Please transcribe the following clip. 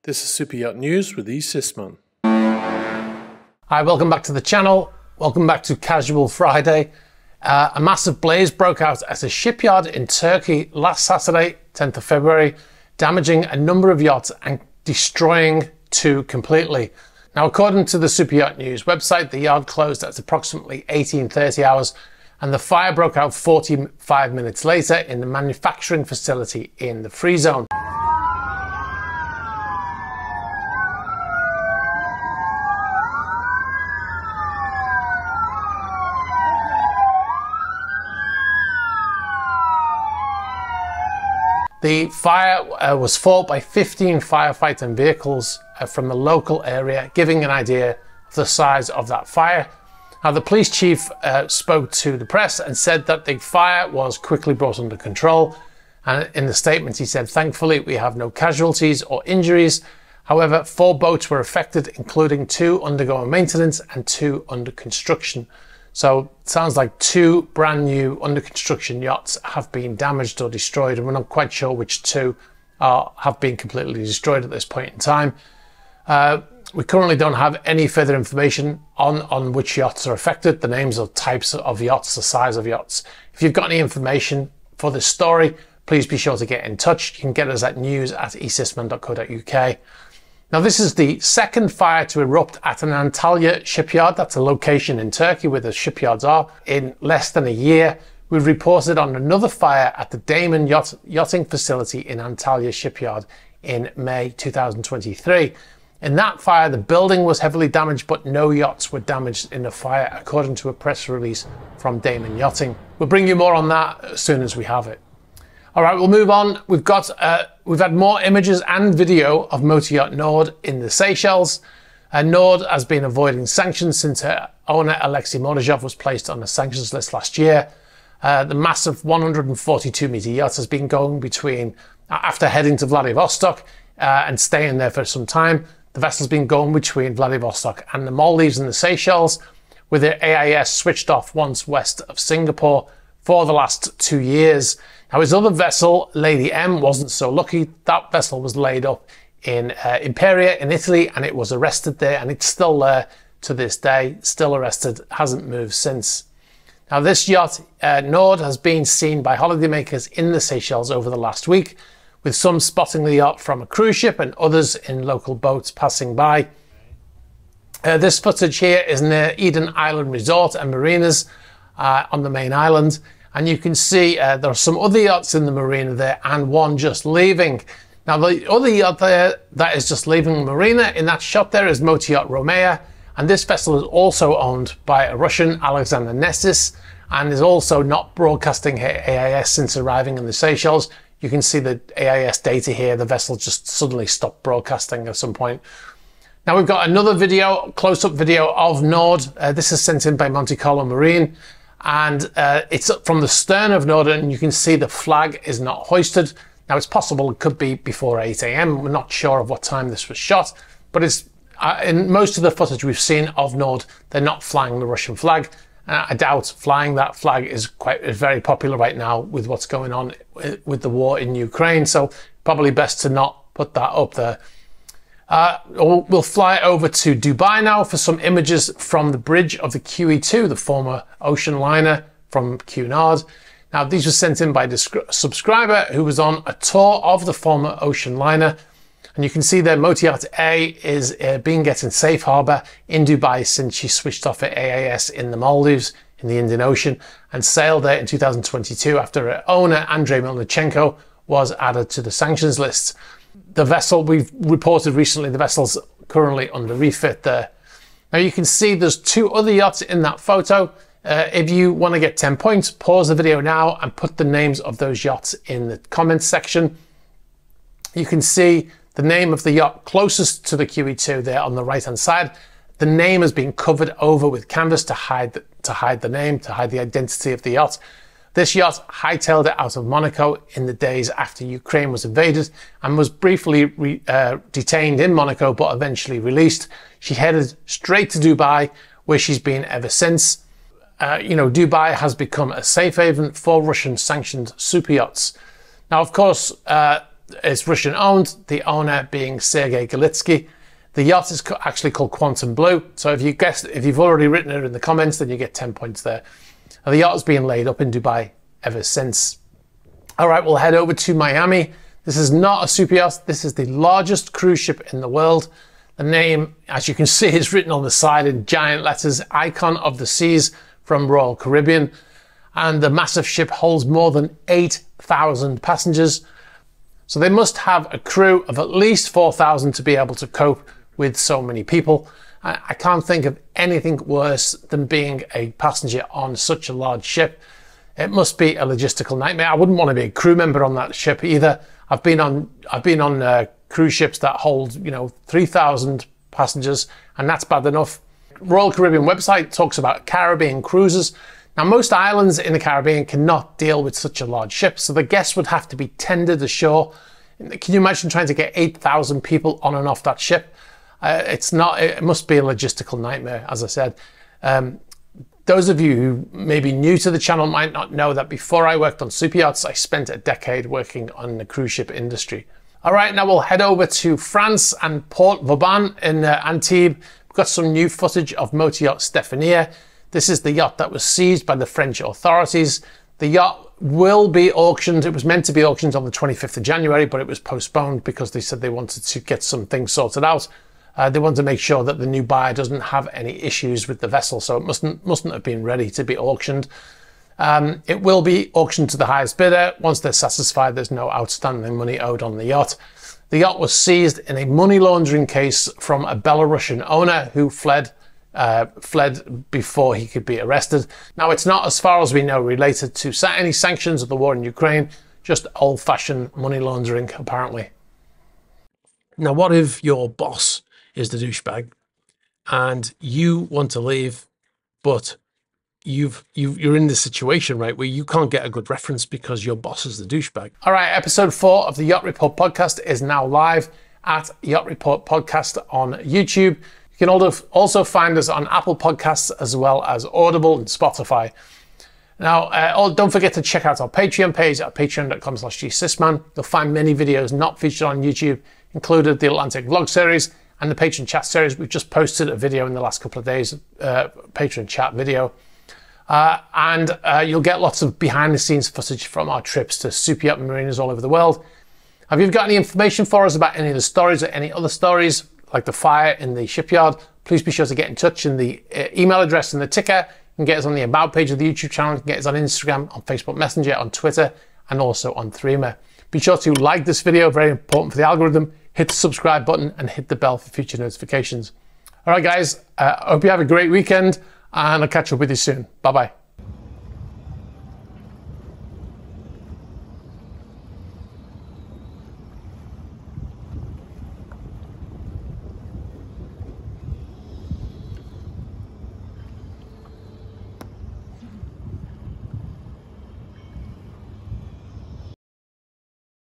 This is Super Yacht News with Sisman. Hi, welcome back to the channel. Welcome back to Casual Friday. A massive blaze broke out at a shipyard in Turkey last Saturday, 10th of February, damaging a number of yachts and destroying two completely. Now, according to the Super Yacht News website, the yard closed at approximately 18:30 hours and the fire broke out 45 minutes later in the manufacturing facility in the free zone. The fire was fought by 15 firefighting vehicles from the local area, giving an idea of the size of that fire. Now, the police chief spoke to the press and said that the fire was quickly brought under control. And in the statement, he said, "Thankfully, we have no casualties or injuries. However, 4 boats were affected, including 2 undergoing maintenance and 2 under construction." So it sounds like 2 brand new under construction yachts have been damaged or destroyed, and we're not quite sure which 2 have been completely destroyed at this point in time. We currently don't have any further information on which yachts are affected, the names or types of yachts, the size of yachts. If you've got any information for this story, please be sure to get in touch. You can get us at news@esisman.co.uk. Now, this is the second fire to erupt at an Antalya shipyard. That's a location in Turkey where the shipyards are. In less than a year, we've reported on another fire at the Daman yachting facility in Antalya shipyard in May 2023. In that fire, the building was heavily damaged, but no yachts were damaged in the fire, according to a press release from Daman Yachting. We'll bring you more on that as soon as we have it. All right, we'll move on. We've had more images and video of motor yacht Nord in the Seychelles. Nord has been avoiding sanctions since her owner Alexei Mordozhov was placed on the sanctions list last year. The massive 142-meter yacht has been going between, after heading to Vladivostok and staying there for some time, the vessel's been going between Vladivostok and the Maldives and the Seychelles, with their AIS switched off once west of Singapore for the last 2 years. Now, his other vessel, Lady M, wasn't so lucky. That vessel was laid up in Imperia in Italy, and it was arrested there, and it's still there to this day, still arrested, hasn't moved since. Now, this yacht, Nord, has been seen by holidaymakers in the Seychelles over the last week, with some spotting the yacht from a cruise ship and others in local boats passing by. This footage here is near Eden Island Resort and Marinas on the main island. And you can see there are some other yachts in the marina there and one just leaving. Now, the other yacht there that is just leaving the marina in that shot there is Motor Yacht Romea. And this vessel is also owned by a Russian, Alexander Nessis, and is also not broadcasting her AIS since arriving in the Seychelles. You can see the AIS data here. The vessel just suddenly stopped broadcasting at some point. Now, we've got another video, close-up video of Nord. This is sent in by Monte Carlo Marine. And it's from the stern of Nord, and you can see the flag is not hoisted. Now, it's possible it could be before 8 a.m. We're not sure of what time this was shot, but it's in most of the footage we've seen of Nord, they're not flying the Russian flag. I doubt flying that flag is very popular right now with what's going on with the war in Ukraine. So probably best to not put that up there. We'll fly over to Dubai now for some images from the bridge of the QE2, the former ocean liner from Cunard. Now, these were sent in by a subscriber who was on a tour of the former ocean liner. And you can see there Motor Yacht A is getting safe harbour in Dubai since she switched off her AIS in the Maldives in the Indian Ocean and sailed there in 2022 after her owner, Andrei Melnichenko, was added to the sanctions list. The vessel, we've reported recently, the vessel's currently under refit there. Now, you can see there's 2 other yachts in that photo. If you want to get 10 points, pause the video now and put the names of those yachts in the comments section. You can see the name of the yacht closest to the QE2 there on the right-hand side. The name has been covered over with canvas to hide the name, to hide the identity of the yacht. This yacht hightailed it out of Monaco in the days after Ukraine was invaded and was briefly detained in Monaco, but eventually released. She headed straight to Dubai, where she's been ever since. Dubai has become a safe haven for Russian sanctioned super yachts. Now, of course, It's Russian owned, the owner being Sergei Galitsky. The yacht is actually called Quantum Blue. So if you've already written it in the comments, then you get 10 points there. Now, the yacht has been laid up in Dubai ever since. All right, we'll head over to Miami. This is not a super yacht. This is the largest cruise ship in the world. The name, as you can see, is written on the side in giant letters, Icon of the Seas from Royal Caribbean. And the massive ship holds more than 8,000 passengers. So they must have a crew of at least 4,000 to be able to cope with so many people. I can't think of anything worse than being a passenger on such a large ship. It must be a logistical nightmare. I wouldn't want to be a crew member on that ship either. I've been on cruise ships that hold, 3,000 passengers, and that's bad enough. Royal Caribbean website talks about Caribbean cruises. Now, most islands in the Caribbean cannot deal with such a large ship, so the guests would have to be tended ashore. Can you imagine trying to get 8,000 people on and off that ship? It must be a logistical nightmare, as I said. Those of you who may be new to the channel might not know that before I worked on super yachts, I spent a decade working on the cruise ship industry. All right, now we'll head over to France and Port Vauban in Antibes. We've got some new footage of motor yacht Stefania. This is the yacht that was seized by the French authorities. The yacht will be auctioned. It was meant to be auctioned on the 25th of January, but it was postponed because they said they wanted to get some things sorted out. They want to make sure that the new buyer doesn't have any issues with the vessel, so it mustn't have been ready to be auctioned. It will be auctioned to the highest bidder. Once they're satisfied there's no outstanding money owed on the yacht. The yacht was seized in a money laundering case from a Belarusian owner who fled before he could be arrested. Now, it's not, as far as we know, related to any sanctions of the war in Ukraine, just old-fashioned money laundering, apparently. Now, what if your boss is the douchebag and you want to leave, but you're in this situation, right, where you can't get a good reference because your boss is the douchebag? All right, episode 4 of the Yacht Report podcast is now live at Yacht Report Podcast on YouTube. You can also find us on Apple Podcasts as well as Audible and Spotify. Now, don't forget to check out our Patreon page at patreon.com/gsysman. You'll find many videos not featured on YouTube, included the Atlantic vlog series and the patron chat series. We've just posted a video in the last couple of days, patron chat video. And you'll get lots of behind the scenes footage from our trips to super yacht marinas all over the world. Have you got any information for us about any of the stories or any other stories like the fire in the shipyard? Please be sure to get in touch in the email address and the ticker. You can get us on the About page of the YouTube channel. You can get us on Instagram, on Facebook Messenger, on Twitter, and also on Threema. Be sure to like this video, very important for the algorithm. Hit the subscribe button and hit the bell for future notifications. All right, guys, I hope you have a great weekend, and I'll catch up with you soon. Bye-bye.